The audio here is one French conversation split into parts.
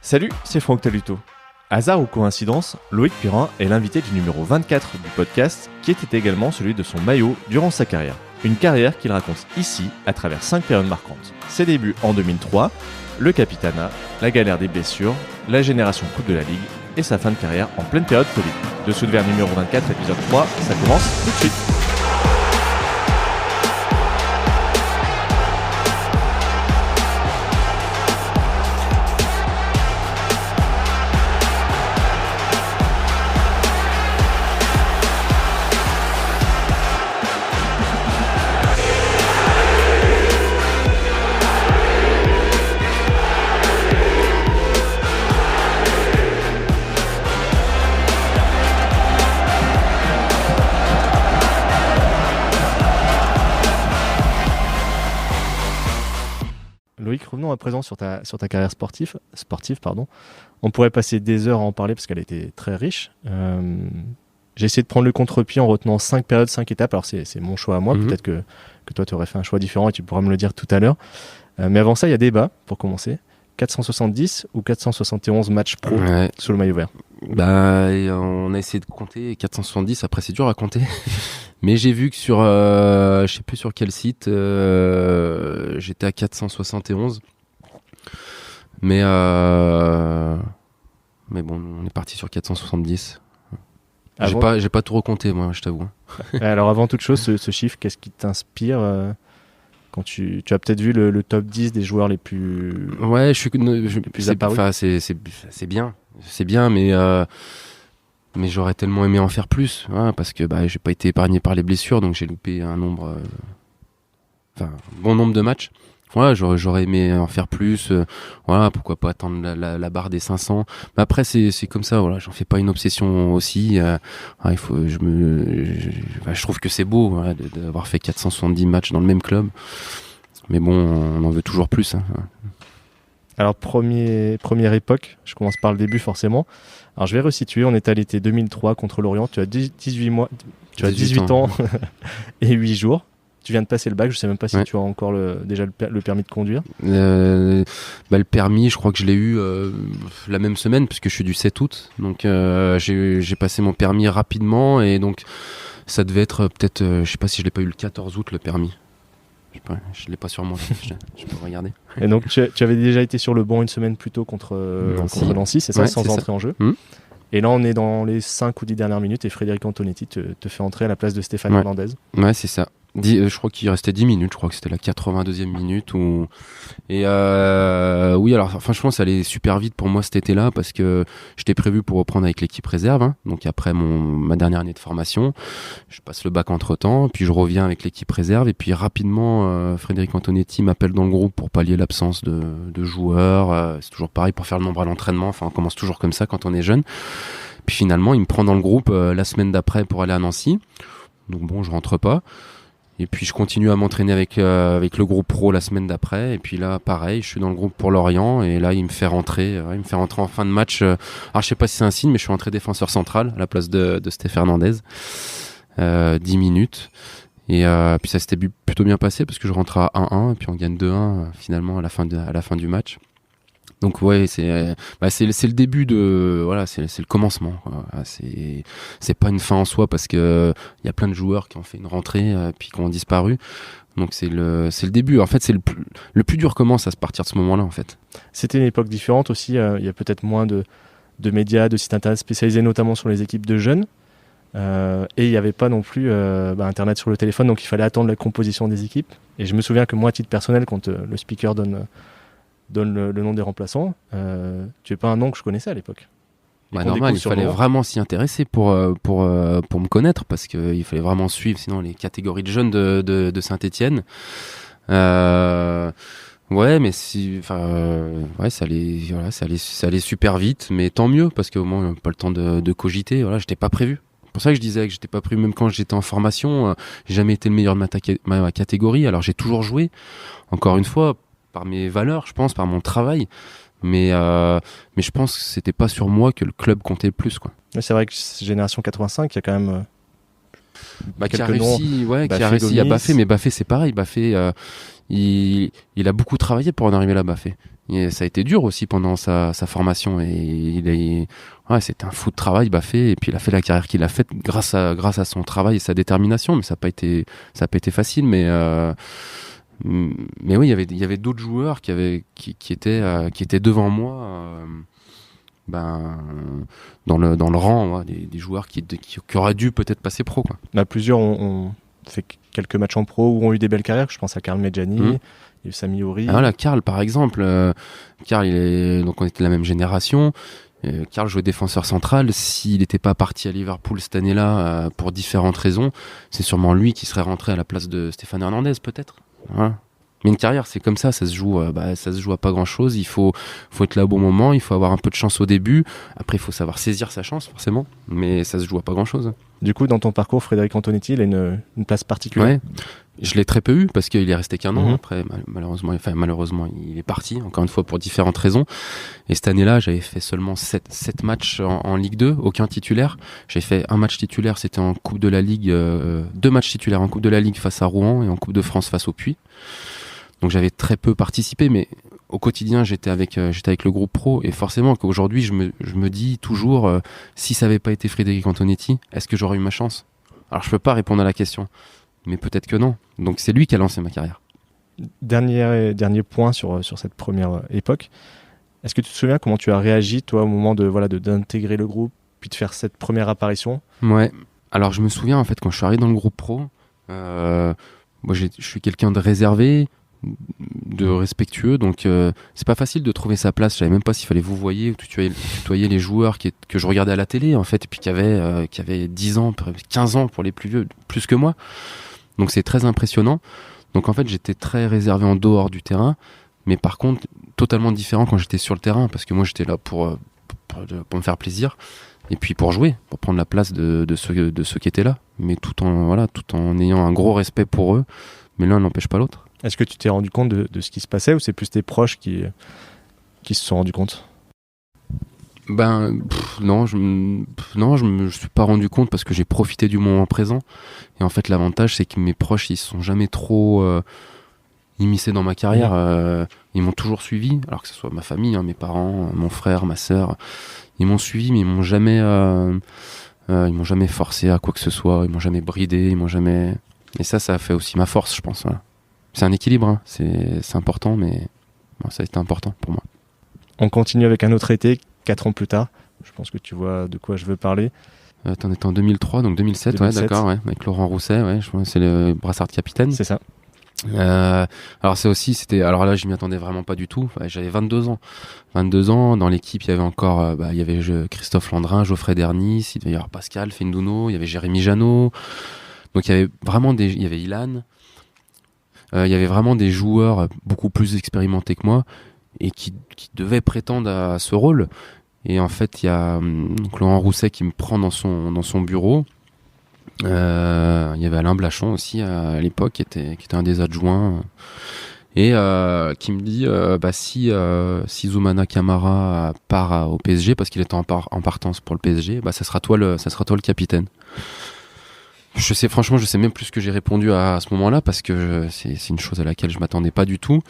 Salut, c'est Franck Taluto. Hasard ou coïncidence, Loïc Perrin est l'invité du numéro 24 du podcast, qui était également celui de son maillot durant sa carrière. Une carrière qu'il raconte ici à travers 5 périodes marquantes. Ses débuts en 2003, le capitanat, la galère des blessures, la génération Coupe de la Ligue et sa fin de carrière en pleine période Covid. Dessous de verre numéro 24, épisode 3, ça commence tout de suite. Loïc, revenons à présent sur ta carrière sportive. On pourrait passer des heures à en parler parce qu'elle était très riche. J'ai essayé de prendre le contre-pied en retenant 5 périodes, 5 étapes. Alors c'est mon choix à moi. Peut-être que toi tu aurais fait un choix différent et tu pourras me le dire tout à l'heure. Mais avant ça, il y a débat pour commencer. 470 ou 471 matchs pro sous le maillot vert. On a essayé de compter 470, après c'est dur à compter. Mais j'ai vu que sur, je sais plus sur quel site, j'étais à 471. Mais bon, on est parti sur 470. J'ai pas tout recompté, moi, je t'avoue. Alors avant toute chose, ce chiffre, qu'est-ce qui t'inspire quand tu as peut-être vu le top 10 des joueurs les plus apparus. C'est bien, mais j'aurais tellement aimé en faire plus, parce que j'ai pas été épargné par les blessures, donc j'ai loupé un bon nombre de matchs. J'aurais aimé en faire plus, pourquoi pas atteindre la barre des 500. Mais après c'est comme ça, j'en fais pas une obsession aussi. Je trouve que c'est beau d'avoir fait 470 matchs dans le même club. Mais bon, on en veut toujours plus. Alors première époque, je commence par le début forcément. Alors je vais resituer, on est à l'été 2003 contre Lorient, tu as 18 ans et 8 jours. Tu viens de passer le bac, je sais même pas si tu as encore déjà le permis de conduire. Le permis, je crois que je l'ai eu la même semaine, puisque je suis du 7 août. Donc j'ai passé mon permis rapidement, et donc ça devait être peut-être, je sais pas si je l'ai pas eu le 14 août le permis. Je l'ai pas sur moi, je peux regarder. Et donc tu avais déjà été sur le banc une semaine plus tôt contre Nancy, c'est ça, sans entrer en jeu. Et là on est dans les 5 ou 10 dernières minutes et Frédéric Antonetti te fait entrer à la place de Stéphane Hernandez. Ouais, c'est ça. Je crois qu'il restait 10 minutes, je crois que c'était la 82e minute. Alors franchement ça allait super vite pour moi cet été-là, parce que j'étais prévu pour reprendre avec l'équipe réserve, donc après ma dernière année de formation. Je passe le bac entre temps, puis je reviens avec l'équipe réserve, et puis rapidement Frédéric Antonetti m'appelle dans le groupe pour pallier l'absence de joueurs. C'est toujours pareil pour faire le nombre à l'entraînement, on commence toujours comme ça quand on est jeune. Puis finalement il me prend dans le groupe la semaine d'après pour aller à Nancy, donc bon, je rentre pas. Et puis je continue à m'entraîner avec le groupe pro la semaine d'après. Et puis là, pareil, je suis dans le groupe pour Lorient. Et là, il me fait rentrer en fin de match. Alors je sais pas si c'est un signe, mais je suis rentré défenseur central à la place de Stéphane Hernandez. 10 minutes. Et puis ça s'était plutôt bien passé, parce que je rentre à 1-1. Et puis on gagne 2-1 finalement à la fin du match. Donc c'est le début c'est le commencement, quoi. C'est pas une fin en soi, parce que il y a plein de joueurs qui ont fait une rentrée puis qui ont disparu. Donc c'est le début. En fait, c'est le plus dur commence à partir de ce moment-là, en fait. C'était une époque différente aussi, il y a peut-être moins de médias, de sites internet spécialisés notamment sur les équipes de jeunes. Et il n'y avait pas non plus internet sur le téléphone, donc il fallait attendre la composition des équipes. Et je me souviens que moi, à titre personnel, quand le speaker donne le nom des remplaçants, tu n'es pas un nom que je connaissais à l'époque. Normal, il fallait vraiment s'y intéresser pour me connaître, parce qu'il fallait vraiment suivre sinon les catégories de jeunes de Saint-Étienne. Ça allait super vite, mais tant mieux, parce qu'au moins pas le temps de cogiter. J'étais pas prévu. C'est pour ça que je disais que j'étais pas prévu, même quand j'étais en formation. J'ai jamais été le meilleur de ma catégorie. Alors j'ai toujours joué, encore une fois, par mes valeurs, je pense, par mon travail, mais je pense que c'était pas sur moi que le club comptait le plus, quoi. C'est vrai que génération 85, il y a quand même qui a réussi à Baffé, mais Baffé c'est pareil. Baffé il a beaucoup travaillé pour en arriver là-bas. Et ça a été dur aussi pendant sa formation. Et c'était un fou de travail, Baffé. Et puis il a fait la carrière qu'il a faite grâce à son travail et sa détermination. Mais ça n'a pas été facile. Mais oui, il y avait d'autres joueurs qui étaient devant moi. Dans le rang, des joueurs qui auraient dû peut-être passer pro, quoi. Plusieurs ont fait quelques matchs en pro ou ont eu des belles carrières. Je pense à Karl Medjani, il y a eu Sami Ouri. Voilà, Karl par exemple. Karl, donc on était de la même génération. Karl jouait défenseur central. S'il n'était pas parti à Liverpool cette année-là pour différentes raisons, c'est sûrement lui qui serait rentré à la place de Stéphane Hernandez, peut-être. Voilà. Mais une carrière, c'est comme ça se joue à pas grand-chose. Il faut être là au bon moment, il faut avoir un peu de chance au début. Après, il faut savoir saisir sa chance, forcément. Mais ça se joue à pas grand-chose. Du coup, dans ton parcours, Frédéric Antonetti, il a une place particulière. Ouais. Je l'ai très peu eu parce qu'il est resté qu'un an. Après, malheureusement, il est parti, encore une fois, pour différentes raisons. Et cette année-là, j'avais fait seulement 7 matchs en Ligue 2, aucun titulaire. J'ai fait un match titulaire, c'était en Coupe de la Ligue, 2 matchs titulaires en Coupe de la Ligue face à Rouen et en Coupe de France face au Puy. Donc j'avais très peu participé, mais au quotidien j'étais avec le groupe pro, et forcément qu'aujourd'hui je me dis toujours si ça n'avait pas été Frédéric Antonetti, est-ce que j'aurais eu ma chance? Alors je peux pas répondre à la question, mais peut-être que non. Donc c'est lui qui a lancé ma carrière. Dernier point sur cette première époque. Est-ce que tu te souviens comment tu as réagi toi au moment d'intégrer le groupe puis de faire cette première apparition? Ouais. Alors je me souviens en fait quand je suis arrivé dans le groupe pro, moi je suis quelqu'un de réservé, de respectueux, donc c'est pas facile de trouver sa place. Je savais même pas s'il fallait vous voyez ou tutoyer les joueurs que je regardais à la télé en fait, et puis qui avaient 10 ans, 15 ans pour les plus vieux, plus que moi. Donc c'est très impressionnant. Donc en fait j'étais très réservé en dehors du terrain, mais par contre totalement différent quand j'étais sur le terrain, parce que moi j'étais là pour me faire plaisir et puis pour jouer, pour prendre la place de ceux qui étaient là, mais tout en ayant un gros respect pour eux, mais l'un n'empêche pas l'autre. Est-ce que tu t'es rendu compte de ce qui se passait, ou c'est plus tes proches qui se sont rendus compte? Non, je me suis pas rendu compte parce que j'ai profité du moment présent. Et en fait, l'avantage, c'est que mes proches, ils se sont jamais trop immiscés dans ma carrière. Ils m'ont toujours suivi, alors que ce soit ma famille, mes parents, mon frère, ma sœur. Ils m'ont suivi, mais ils m'ont jamais forcé à quoi que ce soit. Ils m'ont jamais bridé, Et ça a fait aussi ma force, je pense. Voilà. C'est un équilibre, hein. C'est important, mais ça a été important pour moi. On continue avec un autre été, 4 ans plus tard. Je pense que tu vois de quoi je veux parler. T'en étais en 2003, donc 2007. Ouais, d'accord, ouais, avec Laurent Rousset, ouais, je pense que c'est le brassard de capitaine. C'est ça. Alors alors là, je m'y attendais vraiment pas du tout. J'avais 22 ans. 22 ans, dans l'équipe, il y avait encore, il y avait Christophe Landrin, Geoffrey Dernis, il devait y avoir Pascal Fendouno, il y avait Jérémy Janot. Donc il y avait Ilan. Il y avait vraiment des joueurs beaucoup plus expérimentés que moi et qui devaient prétendre à ce rôle. Et en fait, il y a Laurent Rousset qui me prend dans son bureau. Il y avait Alain Blachon aussi à l'époque qui était un des adjoints et qui me dit si Zoumana Camara part au PSG parce qu'il était en partance pour le PSG, ça sera toi le capitaine. Franchement, je sais même plus ce que j'ai répondu à ce moment-là, parce que c'est une chose à laquelle je m'attendais pas du tout.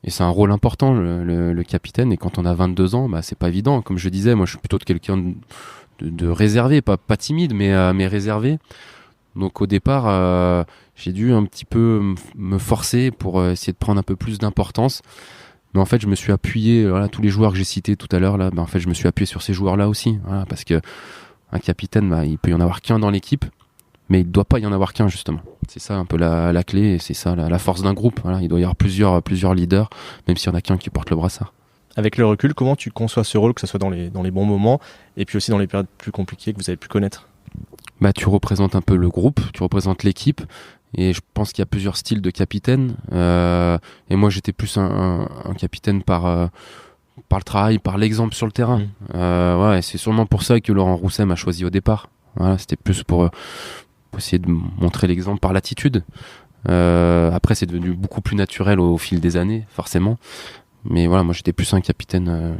Et c'est un rôle important, le capitaine. Et quand on a 22 ans, c'est pas évident. Comme je disais, moi, je suis plutôt quelqu'un de réservé, pas timide, mais réservé. Donc au départ, j'ai dû un petit peu me forcer pour essayer de prendre un peu plus d'importance. Mais en fait, je me suis appuyé, tous les joueurs que j'ai cités tout à l'heure, là, en fait, je me suis appuyé sur ces joueurs-là aussi. Voilà, parce que un capitaine, il peut y en avoir qu'un dans l'équipe. Mais il ne doit pas y en avoir qu'un, justement. C'est ça un peu la clé, et c'est ça la force d'un groupe. Voilà, il doit y avoir plusieurs leaders, même s'il n'y en a qu'un qui porte le brassard. Avec le recul, comment tu conçois ce rôle, que ce soit dans les bons moments, et puis aussi dans les périodes plus compliquées que vous avez pu connaître? Tu représentes un peu le groupe, tu représentes l'équipe, et je pense qu'il y a plusieurs styles de capitaine. Et moi, j'étais plus un capitaine par le travail, par l'exemple sur le terrain. Et c'est sûrement pour ça que Laurent Rousset m'a choisi au départ. Voilà, c'était plus pour essayer de montrer l'exemple par l'attitude. Après, c'est devenu beaucoup plus naturel au fil des années, forcément. Mais voilà, moi j'étais plus un capitaine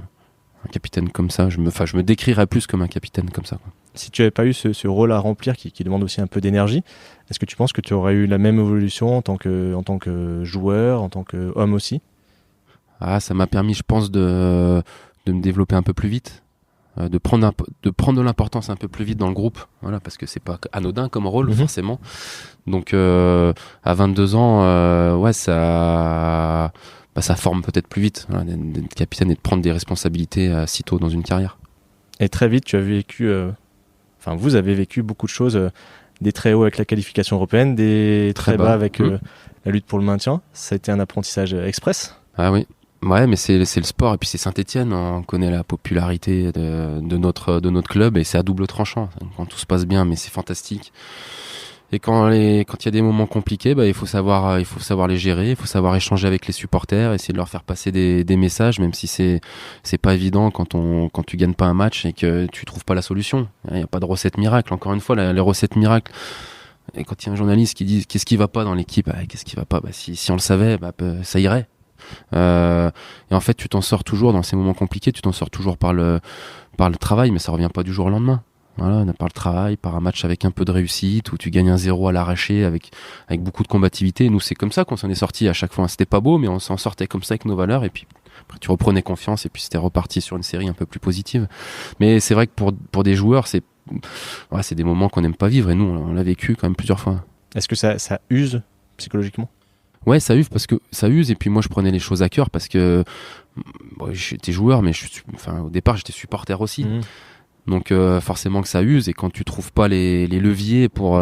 comme ça. Je me décrirais plus comme un capitaine comme ça, quoi. Si tu n'avais pas eu ce rôle à remplir qui demande aussi un peu d'énergie, est-ce que tu penses que tu aurais eu la même évolution en tant que joueur, en tant qu'homme aussi? Ah, ça m'a permis, je pense, de me développer un peu plus vite, de prendre de l'importance un peu plus vite dans le groupe, voilà, parce que c'est pas anodin comme rôle, forcément. Donc, à 22 ans, ouais, ça forme peut-être plus vite, voilà, d'être capitaine et de prendre des responsabilités si tôt dans une carrière. Et très vite, vous avez vécu beaucoup de choses, des très hauts avec la qualification européenne, des très bas avec la lutte pour le maintien. Ça a été un apprentissage express. Ah oui. Ouais, mais c'est le sport, et puis c'est Saint-Étienne, on connaît la popularité de notre club, et c'est à double tranchant quand tout se passe bien, mais c'est fantastique. Et quand il y a des moments compliqués, il faut savoir les gérer, il faut savoir échanger avec les supporters, essayer de leur faire passer des messages, même si c'est pas évident quand tu gagnes pas un match et que tu trouves pas la solution. Il y a pas de recette miracle. Encore une fois, les recettes miracles. Et quand il y a un journaliste qui dit qu'est-ce qui va pas dans l'équipe, qu'est-ce qui va pas, si on le savait, ça irait. Et en fait, tu t'en sors toujours dans ces moments compliqués, tu t'en sors toujours par le travail, mais ça revient pas du jour au lendemain. Voilà, par le travail, par un match avec un peu de réussite, où tu gagnes 1-0 à l'arraché avec beaucoup de combativité. Nous, c'est comme ça qu'on s'en est sorti à chaque fois. C'était pas beau, mais on s'en sortait comme ça avec nos valeurs, et puis après, tu reprenais confiance, et puis c'était reparti sur une série un peu plus positive. Mais c'est vrai que pour des joueurs, c'est des moments qu'on n'aime pas vivre, et nous, on l'a vécu quand même plusieurs fois. Est-ce que ça use psychologiquement? Ouais, ça use, et puis moi je prenais les choses à cœur parce que j'étais joueur, mais au départ j'étais supporter aussi. Donc forcément que ça use, et quand tu trouves pas les leviers pour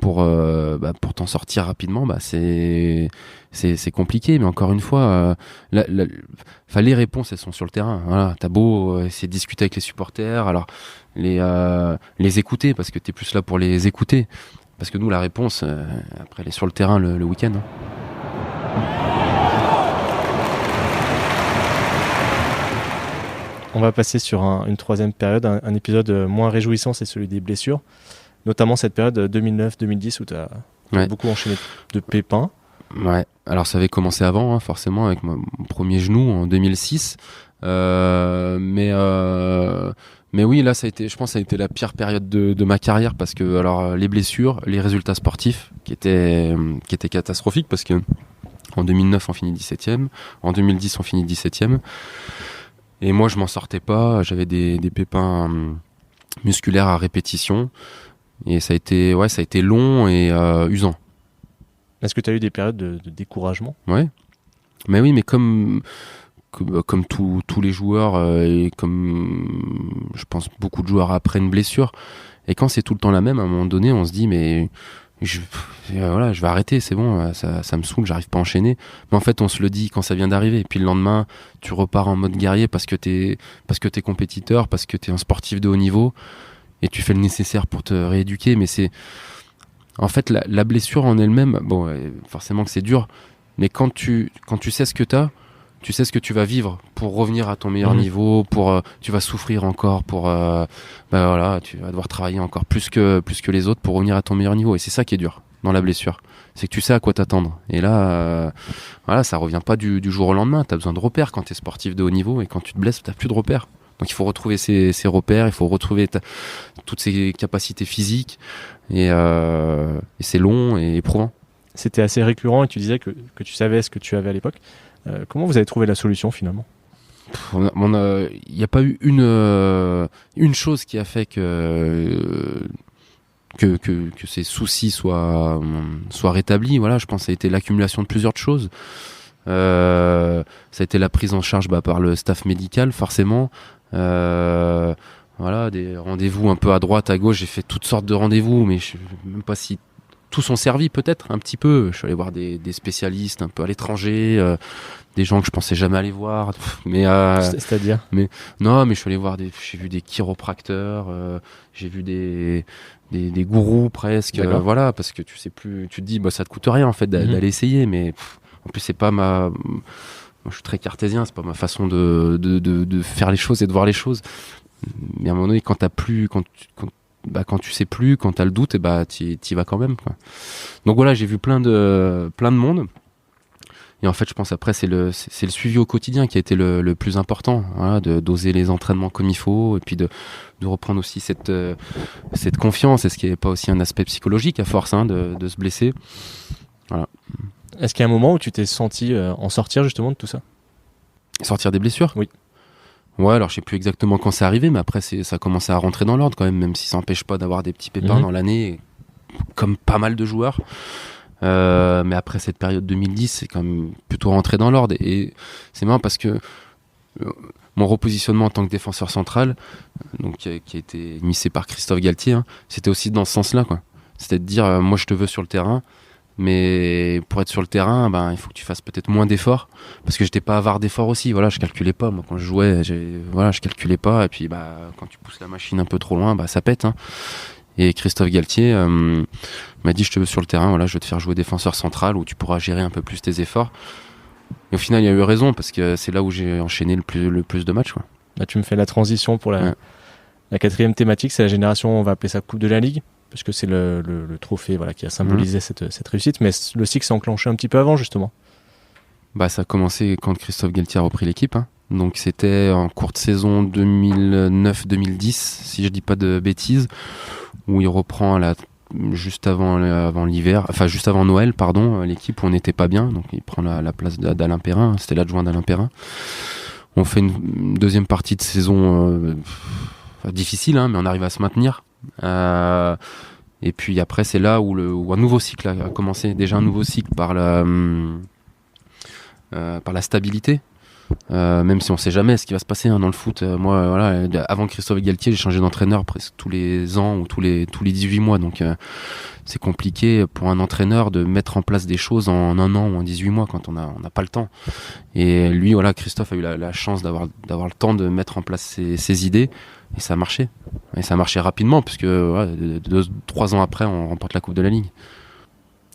t'en sortir rapidement, c'est compliqué. Mais encore une fois, les réponses elles sont sur le terrain. Voilà, t'as beau essayer de discuter avec les supporters, alors les écouter, parce que t'es plus là pour les écouter. Parce que nous, la réponse, après, elle est sur le terrain le week-end. On va passer sur une troisième période, un épisode moins réjouissant, c'est celui des blessures. Notamment cette période 2009-2010 où tu as beaucoup enchaîné de pépins. Ouais, alors ça avait commencé avant, forcément, avec mon premier genou en 2006. Mais oui, là, je pense que ça a été la pire période de ma carrière, parce que alors les blessures, les résultats sportifs qui étaient catastrophiques, parce que en 2009 on finit 17e, en 2010 on finit 17e, et moi je m'en sortais pas, j'avais des pépins musculaires à répétition, et ça a été long et usant. Est-ce que tu as eu des périodes de découragement? Ouais, mais oui, mais comme tous les joueurs, et comme je pense beaucoup de joueurs après une blessure, et quand c'est tout le temps la même, à un moment donné on se dit mais je vais arrêter, c'est bon, ça me saoule, j'arrive pas à enchaîner. Mais en fait on se le dit quand ça vient d'arriver, et puis le lendemain tu repars en mode guerrier parce que t'es compétiteur, parce que t'es un sportif de haut niveau, et tu fais le nécessaire pour te rééduquer. Mais c'est en fait la blessure en elle-même, bon, forcément que c'est dur, mais quand tu sais ce que t'as, tu sais ce que tu vas vivre pour revenir à ton meilleur niveau, tu vas souffrir encore tu vas devoir travailler encore plus que les autres pour revenir à ton meilleur niveau, et c'est ça qui est dur dans la blessure, c'est que tu sais à quoi t'attendre. Et là ça revient pas du jour au lendemain, t'as besoin de repères quand t'es sportif de haut niveau, et quand tu te blesses, t'as plus de repères. Donc il faut retrouver ces repères, il faut retrouver toutes ces capacités physiques, et c'est long et éprouvant. C'était assez récurrent, et tu disais que tu savais ce que tu avais à l'époque. Comment vous avez trouvé la solution finalement? Il n'y a pas eu une chose qui a fait que ces soucis soient rétablis. Voilà, je pense que ça a été l'accumulation de plusieurs choses. Ça a été la prise en charge par le staff médical, forcément. Voilà, des rendez-vous un peu à droite, à gauche. J'ai fait toutes sortes de rendez-vous, mais je ne sais même pas si tous ont servi, peut-être un petit peu. Je suis allé voir des spécialistes un peu à l'étranger, des gens que je pensais jamais aller voir. Mais c'est-à-dire? Mais non, mais je suis allé voir j'ai vu des chiropracteurs, j'ai vu des gourous presque. Voilà, parce que tu sais plus, tu te dis ça te coûte rien en fait d'aller essayer, mais en plus c'est pas moi je suis très cartésien, c'est pas ma façon de faire les choses et de voir les choses. Mais à un moment donné, quand tu sais plus, quand t'as le doute, t'y vas quand même, quoi. Donc voilà, j'ai vu plein de monde. Et en fait, je pense après, c'est le suivi au quotidien qui a été le plus important, voilà, d'oser les entraînements comme il faut, et puis de reprendre aussi cette confiance, et ce qui n'est pas aussi un aspect psychologique à force de se blesser. Voilà. Est-ce qu'il y a un moment où tu t'es senti en sortir justement de tout ça ? Sortir des blessures ? Oui. Ouais, alors je sais plus exactement quand c'est arrivé, mais après ça commençait à rentrer dans l'ordre quand même si ça n'empêche pas d'avoir des petits pépins dans l'année, comme pas mal de joueurs. Mais après cette période 2010, c'est quand même plutôt rentré dans l'ordre. Et c'est marrant parce que mon repositionnement en tant que défenseur central, donc qui a été initié par Christophe Galtier, c'était aussi dans ce sens-là, quoi. C'était de dire, moi je te veux sur le terrain, mais pour être sur le terrain, il faut que tu fasses peut-être moins d'efforts, parce que j'étais pas avare d'efforts aussi. Voilà, je calculais pas. Moi, quand je jouais, je calculais pas. Et puis, quand tu pousses la machine un peu trop loin, ça pète. Et Christophe Galtier m'a dit, je te veux sur le terrain. Voilà, je vais te faire jouer défenseur central où tu pourras gérer un peu plus tes efforts. Et au final, il a eu raison, parce que c'est là où j'ai enchaîné le plus de matchs, quoi. Là, tu me fais la transition pour la quatrième thématique, c'est la génération, on va appeler ça Coupe de la Ligue, parce que c'est le trophée qui a symbolisé cette réussite, mais le cycle s'est enclenché un petit peu avant, justement. Ça a commencé quand Christophe Galtier a repris l'équipe. Donc c'était en courte saison 2009-2010, si je dis pas de bêtises, où il reprend juste avant l'hiver, enfin juste avant Noël, l'équipe où on n'était pas bien. Donc il prend la place d'Alain Perrin, c'était l'adjoint d'Alain Perrin. On fait une deuxième partie de saison difficile, mais on arrive à se maintenir. Et puis après, c'est là où un nouveau cycle a commencé. Déjà un nouveau cycle par la stabilité. Même si on sait jamais ce qui va se passer dans le foot. Moi, avant Christophe Galtier, j'ai changé d'entraîneur presque tous les ans ou tous les 18 mois. Donc c'est compliqué pour un entraîneur de mettre en place des choses en un an ou en 18 mois quand on n'a pas le temps. Et lui, Christophe a eu la chance d'avoir le temps de mettre en place ses idées. Et ça a marché. Et ça a marché rapidement, puisque 3 ans après, on remporte la Coupe de la Ligue.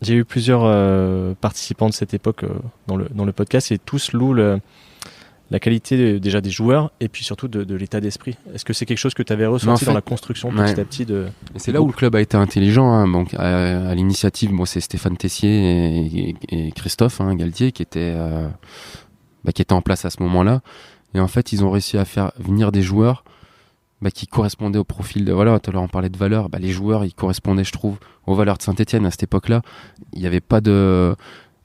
J'ai eu plusieurs participants de cette époque dans le podcast, et tous louent la qualité déjà des joueurs, et puis surtout de l'état d'esprit. Est-ce que c'est quelque chose que tu avais ressenti dans la construction petit à petit Et c'est là où le club a été intelligent. Donc, à l'initiative, c'est Stéphane Tessier et Christophe Galtier qui étaient en place à ce moment-là. Et en fait, ils ont réussi à faire venir des joueurs qui correspondaient au profil tout à l'heure on parlait de valeurs, les joueurs ils correspondaient, je trouve, aux valeurs de Saint-Etienne à cette époque-là. Il n'y avait pas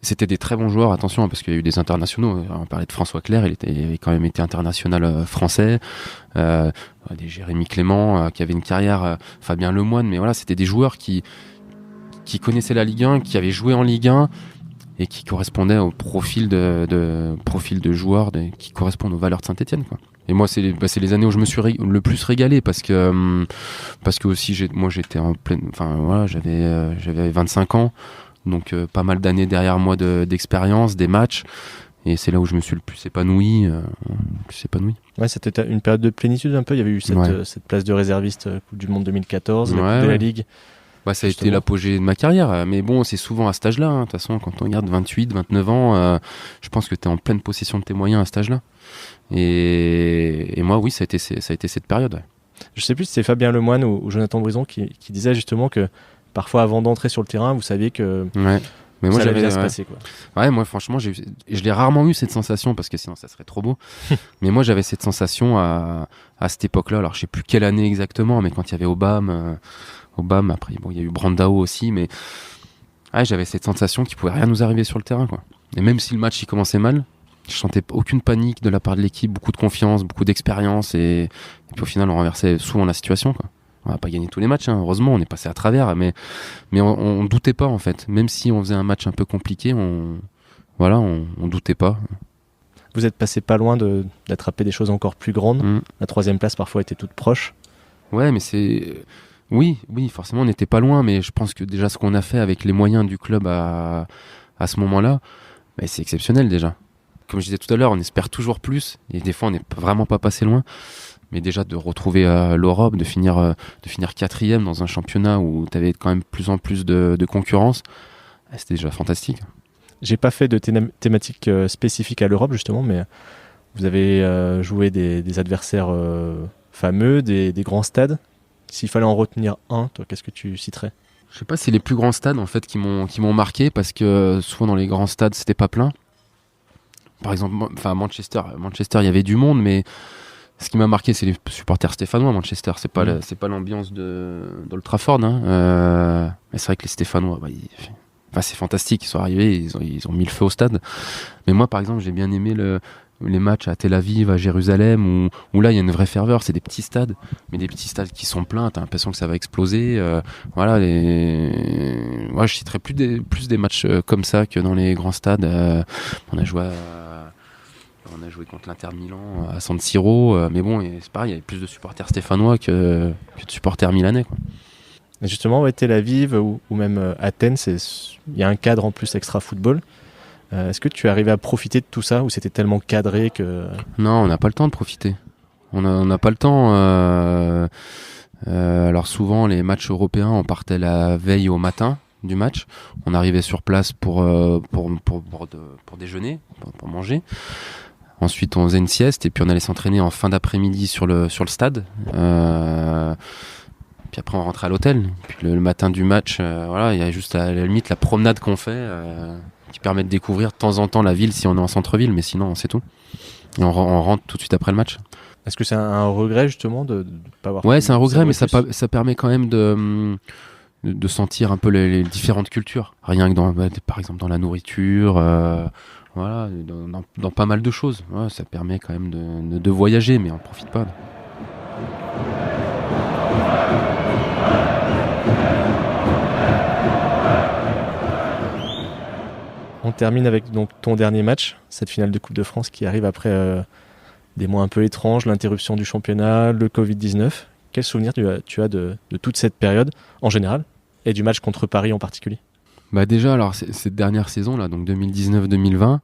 c'était des très bons joueurs, attention, parce qu'il y a eu des internationaux. On parlait de François Clerc, il avait quand même été international français, des Jérémy Clément qui avait une carrière, Fabien Lemoine, mais c'était des joueurs qui connaissaient la Ligue 1, qui avaient joué en Ligue 1 et qui correspondaient au profil de joueurs qui correspondent aux valeurs de Saint-Etienne, quoi. Et moi, c'est les années où je me suis le plus régalé, parce que aussi j'étais en pleine, j'avais 25 ans, donc pas mal d'années derrière moi d'expérience, des matchs, et c'est là où je me suis le plus épanoui. Ouais, c'était une période de plénitude un peu. Il y avait eu cette place de réserviste Coupe du Monde 2014, la Coupe de la Ligue. Ça a été l'apogée de ma carrière, mais bon, c'est souvent à cet âge-là. De toute façon, quand on regarde 28, 29 ans, je pense que tu es en pleine possession de tes moyens à cet âge-là. Et moi, oui, ça a été cette période. Ouais. Je sais plus si c'est Fabien Lemoine ou Jonathan Brison qui disait justement que parfois, avant d'entrer sur le terrain, vous saviez que mais moi, ça allait bien se passer, quoi. Ouais, moi, franchement, je l'ai rarement eu cette sensation, parce que sinon, ça serait trop beau. Mais moi, j'avais cette sensation à cette époque-là. Alors, je sais plus quelle année exactement, mais quand il y avait Obama, après, il y a eu Brandao aussi, mais j'avais cette sensation qu'il pouvait rien nous arriver sur le terrain, quoi. Et même si le match il commençait mal, je sentais aucune panique de la part de l'équipe, beaucoup de confiance, beaucoup d'expérience, et puis au final on renversait souvent la situation, quoi. On n'a pas gagné tous les matchs, heureusement, on est passé à travers, mais on doutait pas, en fait. Même si on faisait un match un peu compliqué, on doutait pas. Vous êtes passé pas loin d'attraper des choses encore plus grandes. La 3e place parfois était toute proche. Ouais, mais c'est... Oui, forcément on n'était pas loin, mais je pense que déjà ce qu'on a fait avec les moyens du club à ce moment-là, c'est exceptionnel déjà. Comme je disais tout à l'heure, on espère toujours plus, et des fois on n'est vraiment pas passé loin, mais déjà de retrouver l'Europe, de finir 4e dans un championnat où tu avais quand même plus en plus de concurrence, c'était déjà fantastique. J'ai pas fait de thématique spécifique à l'Europe justement, mais vous avez joué des adversaires fameux, des grands stades. S'il fallait en retenir un, toi, qu'est-ce que tu citerais ? Je sais pas si c'est les plus grands stades en fait qui m'ont marqué, parce que souvent dans les grands stades c'était pas plein. par exemple, Manchester, il y avait du monde, mais ce qui m'a marqué, c'est les supporters stéphanois à Manchester. C'est pas l'ambiance d'Old Trafford, hein. Mais c'est vrai que les Stéphanois, c'est fantastique. Ils sont arrivés, ils ont mis le feu au stade. Mais moi, par exemple, j'ai bien aimé les matchs à Tel Aviv, à Jérusalem, où là, il y a une vraie ferveur. C'est des petits stades, mais des petits stades qui sont pleins. T'as l'impression que ça va exploser. Moi, je citerais plus des matchs comme ça que dans les grands stades. On a joué contre l'Inter Milan à San Siro, mais bon, c'est pareil, il y avait plus de supporters stéphanois que de supporters milanais, quoi. Et justement, Tel Aviv ou même Athènes, il y a un cadre en plus extra football. Est-ce que tu es arrivé à profiter de tout ça ou c'était tellement cadré que... Non, on n'a pas le temps de profiter. On n'a pas le temps. Alors souvent, les matchs européens, on partait la veille au matin du match. On arrivait sur place pour déjeuner, pour manger. Ensuite, on faisait une sieste et puis on allait s'entraîner en fin d'après-midi sur le stade. Puis après, on rentrait à l'hôtel. Puis le matin du match, il y a juste à la limite la promenade qu'on fait qui permet de découvrir de temps en temps la ville si on est en centre-ville, mais sinon, c'est tout. Et on rentre tout de suite après le match. Est-ce que c'est un regret justement de pas avoir... Ouais, c'est un regret, mais ça permet quand même de sentir un peu les différentes cultures. Rien que par exemple dans la nourriture, dans pas mal de choses. Ouais, ça permet quand même de voyager, mais on profite pas. On termine avec donc ton dernier match, cette finale de Coupe de France qui arrive après des mois un peu étranges, l'interruption du championnat, le Covid-19. Quel souvenir tu as de toute cette période en général et du match contre Paris en particulier? Déjà, alors cette dernière saison là, donc 2019-2020,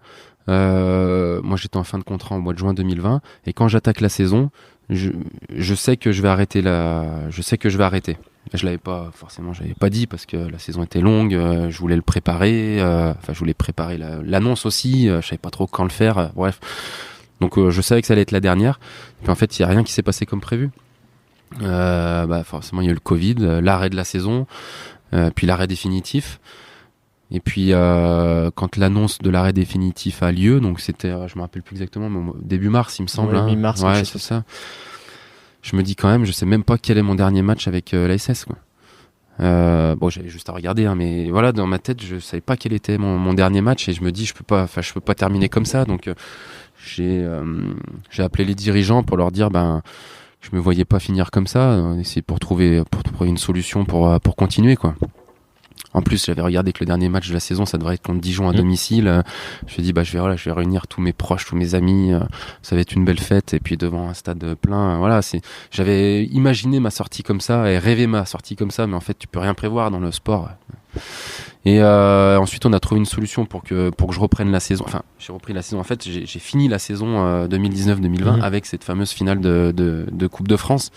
moi j'étais en fin de contrat en mois de juin 2020 et quand j'attaque la saison, je sais que je vais arrêter Je l'avais pas forcément, j'avais pas dit parce que la saison était longue, je voulais le préparer, je voulais préparer l'annonce aussi, je savais pas trop quand le faire, bref. Donc je savais que ça allait être la dernière. Puis en fait, il y a rien qui s'est passé comme prévu. Forcément, il y a eu le Covid, l'arrêt de la saison, puis l'arrêt définitif. Et puis quand l'annonce de l'arrêt définitif a lieu, donc c'était, je me rappelle plus exactement, mais début mars, il me semble. Ouais, mi-mars. Ouais, c'est ça. Je me dis quand même, je sais même pas quel est mon dernier match avec l'ASS, quoi. J'avais juste à regarder, hein, mais voilà, dans ma tête, je savais pas quel était mon dernier match et je me dis, je peux pas terminer comme ça. Donc j'ai appelé les dirigeants pour leur dire, je me voyais pas finir comme ça, essayer pour trouver une solution pour continuer, quoi. En plus, j'avais regardé que le dernier match de la saison, ça devrait être contre Dijon à domicile. Je me suis dit, je vais réunir tous mes proches, tous mes amis. Ça va être une belle fête. Et puis devant un stade plein, j'avais imaginé ma sortie comme ça et rêvé ma sortie comme ça, mais en fait, tu peux rien prévoir dans le sport. Et ensuite, on a trouvé une solution pour que je reprenne la saison. Enfin, j'ai repris la saison. En fait, j'ai fini la saison 2019-2020 avec cette fameuse finale de Coupe de France.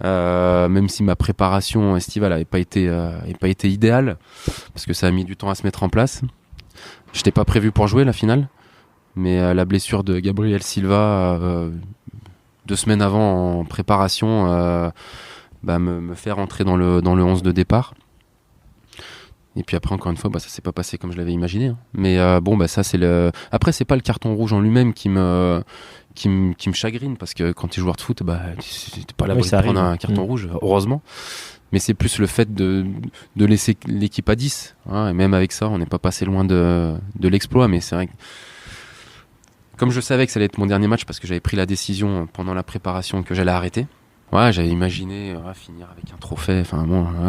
Même si ma préparation estivale n'avait pas été idéale parce que ça a mis du temps à se mettre en place. Je n'étais pas prévu pour jouer la finale, mais la blessure de Gabriel Silva 2 semaines avant en préparation me fait rentrer dans le 11 de départ. Et puis après, encore une fois, ça s'est pas passé comme je l'avais imaginé, hein. Mais ça c'est après, c'est pas le carton rouge en lui-même qui me chagrine, parce que quand tu es joueur de foot, t'es pas là pour prendre un carton rouge, heureusement. Mais c'est plus le fait de laisser l'équipe à 10, hein, et même avec ça, on n'est pas passé loin de l'exploit. Mais c'est vrai que, comme je savais que ça allait être mon dernier match, parce que j'avais pris la décision pendant la préparation que j'allais arrêter, j'avais imaginé finir avec un trophée.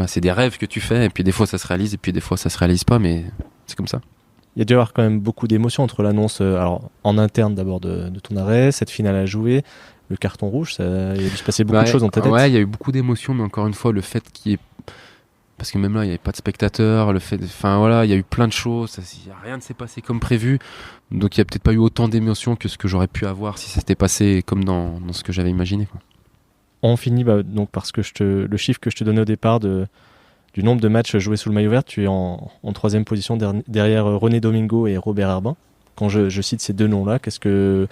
C'est des rêves que tu fais, et puis des fois ça se réalise, et puis des fois ça se réalise pas, mais c'est comme ça. Il y a dû y avoir quand même beaucoup d'émotions entre l'annonce, en interne d'abord de ton arrêt, cette finale à jouer, le carton rouge, il a dû se passer beaucoup de choses dans ta tête. Ouais, il y a eu beaucoup d'émotions, mais encore une fois, le fait parce que même là, il n'y avait pas de spectateurs, il y a eu plein de choses, rien ne s'est passé comme prévu, donc il n'y a peut-être pas eu autant d'émotions que ce que j'aurais pu avoir si ça s'était passé comme dans ce que j'avais imaginé, quoi. On finit donc parce que le chiffre que je te donnais au départ du nombre de matchs joués sous le maillot vert, tu es en 3e position derrière René Domingo et Robert Herbin. Quand je cite ces 2 noms-là, qu'est-ce que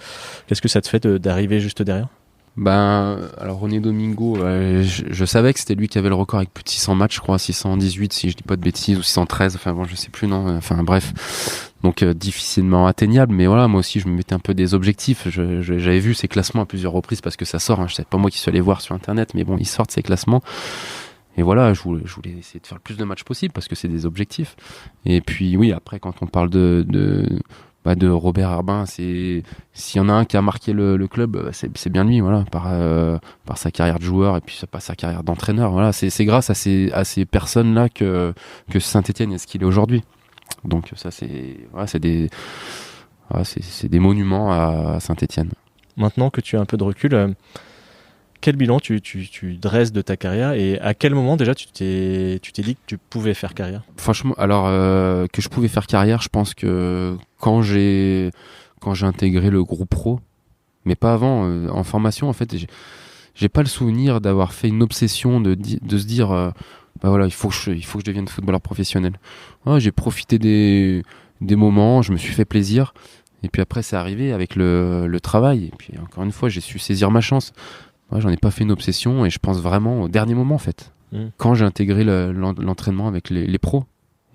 ça te fait d'arriver juste derrière? Alors René Domingo, je savais que c'était lui qui avait le record avec plus de 600 matchs, je crois, 618 si je dis pas de bêtises, ou 613, enfin bon, je sais plus, non, enfin bref. Donc difficilement atteignable, mais voilà, moi aussi je me mettais un peu des objectifs. J'avais vu ces classements à plusieurs reprises parce que ça sort, hein. Je sais pas moi qui suis allé voir sur internet, mais bon, ils sortent ces classements. Et voilà, je voulais essayer de faire le plus de matchs possible parce que c'est des objectifs. Et puis oui, après quand on parle de Robert Herbin, s'il y en a un qui a marqué le club, c'est bien lui, voilà, par sa carrière de joueur et puis par sa carrière d'entraîneur. Voilà, c'est grâce à ces personnes-là que Saint-Étienne est ce qu'il est aujourd'hui. Donc ça, c'est des monuments à Saint-Étienne. Maintenant que tu as un peu de recul, quel bilan tu dresses de ta carrière et à quel moment déjà tu t'es dit que tu pouvais faire carrière? Franchement, alors que je pouvais faire carrière, je pense que quand j'ai intégré le groupe pro, mais pas avant, en formation, en fait, j'ai pas le souvenir d'avoir fait une obsession de se dire bah voilà, il faut que je devienne footballeur professionnel. J'ai profité des moments, je me suis fait plaisir, et puis après c'est arrivé avec le travail, et puis encore une fois j'ai su saisir ma chance. J'en ai pas fait une obsession, et je pense vraiment au dernier moment en fait, quand j'ai intégré l'entraînement avec les pros.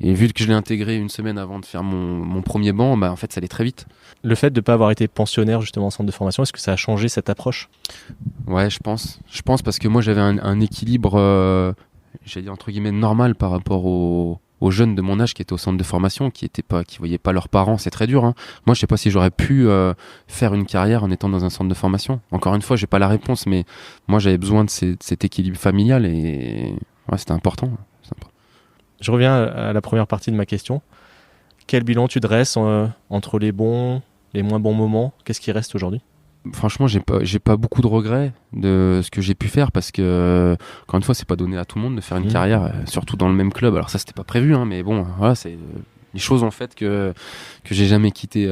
Et vu que je l'ai intégré une semaine avant de faire mon premier banc, en fait ça allait très vite. Le fait de ne pas avoir été pensionnaire justement en centre de formation, est-ce que ça a changé cette approche? Ouais, je pense parce que moi j'avais un équilibre, j'allais dire entre guillemets normal par rapport aux jeunes de mon âge qui étaient au centre de formation, qui voyaient pas leurs parents. C'est très dur, hein. Moi je sais pas si j'aurais pu faire une carrière en étant dans un centre de formation. Encore une fois, j'ai pas la réponse, mais moi j'avais besoin de cet équilibre familial, et ouais, c'était important. Je reviens à la première partie de ma question. Quel bilan tu dresses entre les bons, les moins bons moments? Qu'est-ce qui reste aujourd'hui? Franchement, j'ai pas beaucoup de regrets de ce que j'ai pu faire, parce que encore une fois, c'est pas donné à tout le monde de faire une carrière, surtout dans le même club. Alors ça, c'était pas prévu, hein, mais bon, voilà, c'est les choses ont fait que j'ai jamais quitté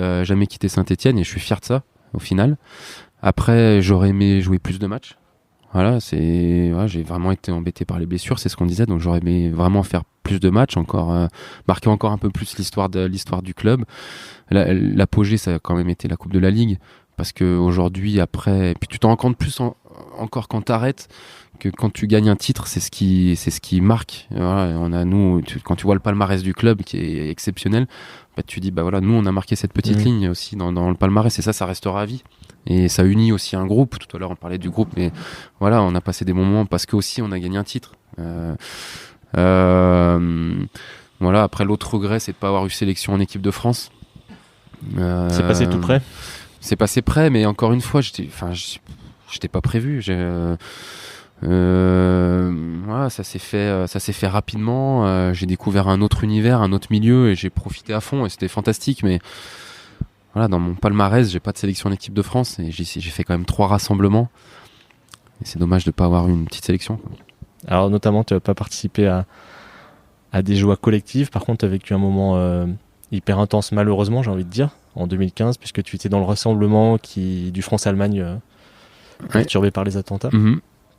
Saint-Étienne, et je suis fier de ça au final. Après, j'aurais aimé jouer plus de matchs. Voilà, j'ai vraiment été embêté par les blessures, c'est ce qu'on disait, donc j'aurais aimé vraiment faire plus de matchs, marquer encore un peu plus l'histoire du club. L'apogée, ça a quand même été la Coupe de la Ligue, parce que aujourd'hui, après, puis tu t'en rends compte plus encore quand t'arrêtes, que quand tu gagnes un titre, c'est ce qui marque. Voilà, quand tu vois le palmarès du club qui est exceptionnel, tu dis voilà, nous on a marqué cette petite ligne aussi dans le palmarès, et ça restera à vie. Et ça unit aussi un groupe. Tout à l'heure on parlait du groupe, mais voilà, on a passé des moments parce que aussi on a gagné un titre. Voilà. Après, l'autre regret, c'est de pas avoir eu sélection en équipe de France. C'est passé tout près. C'est passé près, mais encore une fois, j'étais pas prévu. Voilà, ça s'est fait rapidement. J'ai découvert un autre univers, un autre milieu, et j'ai profité à fond, et c'était fantastique. Mais voilà, dans mon palmarès, j'ai pas de sélection en équipe de France, et j'ai fait quand même 3 rassemblements. Et c'est dommage de pas avoir eu une petite sélection. Alors notamment, tu n'as pas participé à des joies collectives. Par contre, tu as vécu un moment hyper intense, malheureusement, j'ai envie de dire, en 2015, puisque tu étais dans le rassemblement du France-Allemagne perturbé par les attentats.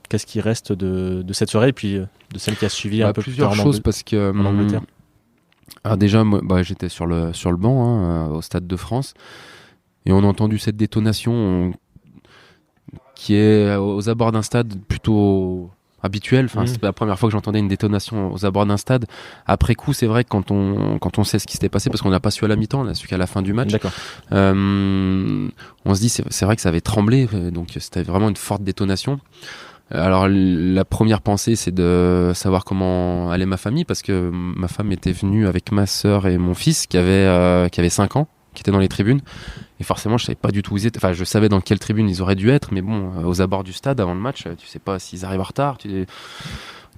Qu'est-ce qui reste de cette soirée, et puis de celle qui a suivi un peu plus tard plusieurs choses, parce que en Angleterre? Alors déjà, moi, j'étais sur le banc, au Stade de France, et on a entendu cette détonation qui est aux abords d'un stade plutôt habituel. C'est la première fois que j'entendais une détonation aux abords d'un stade. Après coup, c'est vrai que quand on sait ce qui s'était passé, parce qu'on n'a pas su à la mi-temps, on a su qu'à la fin du match. D'accord. On se dit, c'est vrai que ça avait tremblé, donc c'était vraiment une forte détonation. Alors la première pensée, c'est de savoir comment allait ma famille, parce que ma femme était venue avec ma sœur et mon fils qui avait 5 ans, qui étaient dans les tribunes, et forcément je savais pas du tout où ils étaient. Enfin, je savais dans quelle tribune ils auraient dû être, mais bon, aux abords du stade avant le match, tu sais pas s'ils arrivent en retard.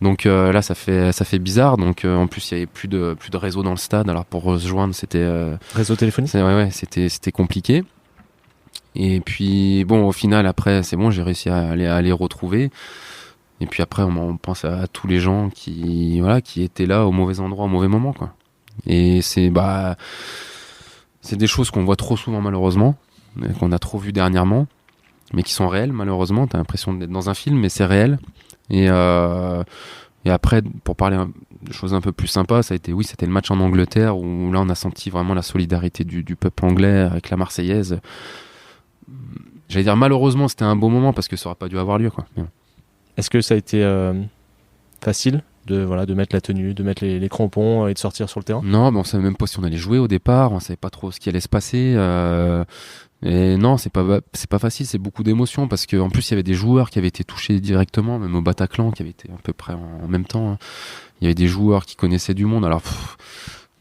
Donc là ça fait bizarre. Donc en plus il y avait plus de réseau dans le stade, alors pour se joindre c'était réseau téléphonique. C'était compliqué. Et puis bon, au final, après c'est bon, j'ai réussi à les retrouver. Et puis après on pense à tous les gens qui étaient là au mauvais endroit au mauvais moment, quoi. Et c'est des choses qu'on voit trop souvent, malheureusement, qu'on a trop vu dernièrement, mais qui sont réelles, malheureusement. T'as l'impression d'être dans un film, mais c'est réel. Et après, pour parler de choses un peu plus sympas, c'était le match en Angleterre, où là on a senti vraiment la solidarité du peuple anglais avec la Marseillaise. j'allais dire malheureusement c'était un beau moment parce que ça aurait pas dû avoir lieu quoi. Mais bon. Est-ce que ça a été facile de mettre la tenue, de mettre les crampons et de sortir sur le terrain? Non, on savait même pas si on allait jouer au départ, on savait pas trop ce qui allait se passer. Et non, c'est pas facile, c'est beaucoup d'émotions parce que en plus il y avait des joueurs qui avaient été touchés directement, même au Bataclan qui avait été à peu près en même temps. Hein. Il y avait des joueurs qui connaissaient du monde. Alors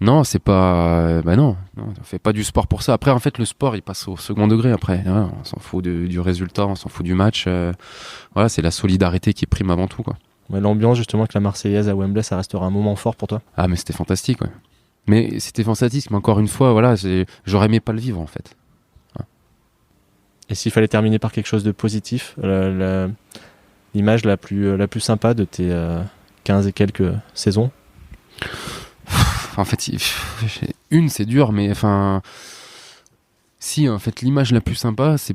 non, c'est pas, non, on fait pas du sport pour ça. Après, en fait, le sport il passe au second degré. Après, hein, on s'en fout du résultat, on s'en fout du match. Voilà, c'est la solidarité qui prime avant tout, quoi. Ouais, l'ambiance justement avec la Marseillaise à Wembley, ça restera un moment fort pour toi? Ah, mais c'était fantastique, ouais. Mais c'était fantastique, mais encore une fois, voilà, j'aurais aimé pas le vivre en fait. Et s'il fallait terminer par quelque chose de positif, l'image la plus sympa de tes 15 et quelques saisons? En fait, c'est dur, mais enfin, si, en fait, l'image la plus sympa, c'est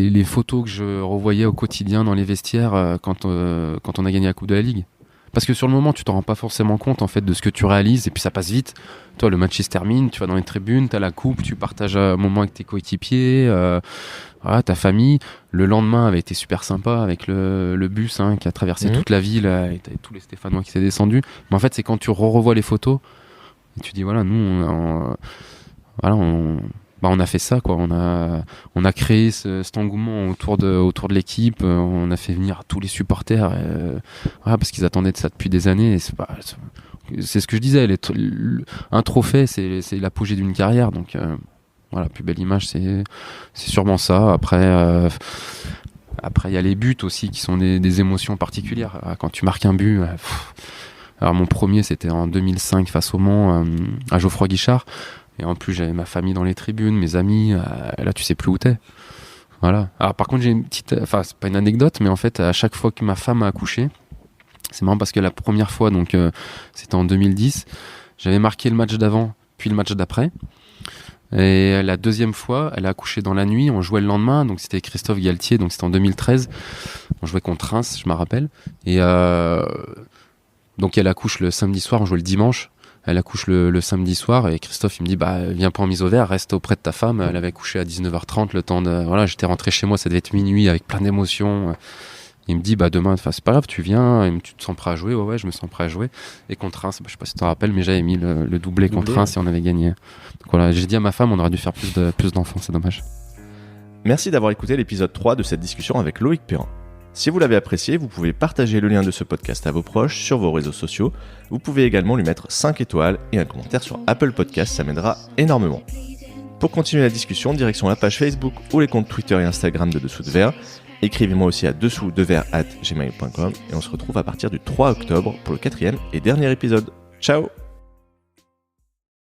les photos que je revoyais au quotidien dans les vestiaires quand on a gagné la Coupe de la Ligue. Parce que sur le moment, tu t'en rends pas forcément compte en fait de ce que tu réalises et puis ça passe vite. Toi, le match il se termine, tu vas dans les tribunes, t'as la coupe, tu partages un moment avec tes coéquipiers, voilà, ta famille. Le lendemain avait été super sympa avec le bus qui a traversé toute la ville et t'avais tous les Stéphanois qui s'est descendus. Mais en fait, c'est quand tu revois les photos et tu dis voilà, nous, on a fait ça quoi. On a créé cet engouement autour de l'équipe. On a fait venir tous les supporters voilà, parce qu'ils attendaient de ça depuis des années. Et c'est ce que je disais. Un trophée, c'est l'apogée d'une carrière. Donc voilà, plus belle image, c'est sûrement ça. Après, il y a les buts aussi qui sont des émotions particulières. Quand tu marques un but. Alors mon premier, c'était en 2005 face au Mans à Geoffroy Guichard. Et en plus, j'avais ma famille dans les tribunes, mes amis. Là, tu sais plus où t'es. Voilà. Alors, par contre, j'ai une petite. Enfin, c'est pas une anecdote, mais en fait, à chaque fois que ma femme a accouché, c'est marrant parce que la première fois, donc, c'était en 2010, j'avais marqué le match d'avant, puis le match d'après. Et la deuxième fois, elle a accouché dans la nuit. On jouait le lendemain, donc c'était Christophe Galtier, donc c'était en 2013. On jouait contre Reims, je me rappelle. Et donc, elle accouche le samedi soir, on jouait le dimanche. Elle accouche le samedi soir et Christophe il me dit viens pas en mise au vert, reste auprès de ta femme. Elle avait accouché à 19h30, le temps de voilà, j'étais rentré chez moi, ça devait être minuit avec plein d'émotions. Il me dit demain, c'est pas grave, tu viens, tu te sens prêt à jouer? Ouais, je me sens prêt à jouer. Et contre Reims, je sais pas si tu te rappelles, mais j'avais mis le doublé contre Reims et on avait gagné. Donc voilà, j'ai dit à ma femme, on aurait dû faire plus d'enfants, c'est dommage. Merci d'avoir écouté l'épisode 3 de cette discussion avec Loïc Perrin. Si vous l'avez apprécié, vous pouvez partager le lien de ce podcast à vos proches sur vos réseaux sociaux. Vous pouvez également lui mettre 5 étoiles et un commentaire sur Apple Podcast, ça m'aidera énormément. Pour continuer la discussion, direction la page Facebook ou les comptes Twitter et Instagram de Dessous de Verre. Écrivez-moi aussi à dessous-de-verre@gmail.com et on se retrouve à partir du 3 octobre pour le 4e et dernier épisode. Ciao!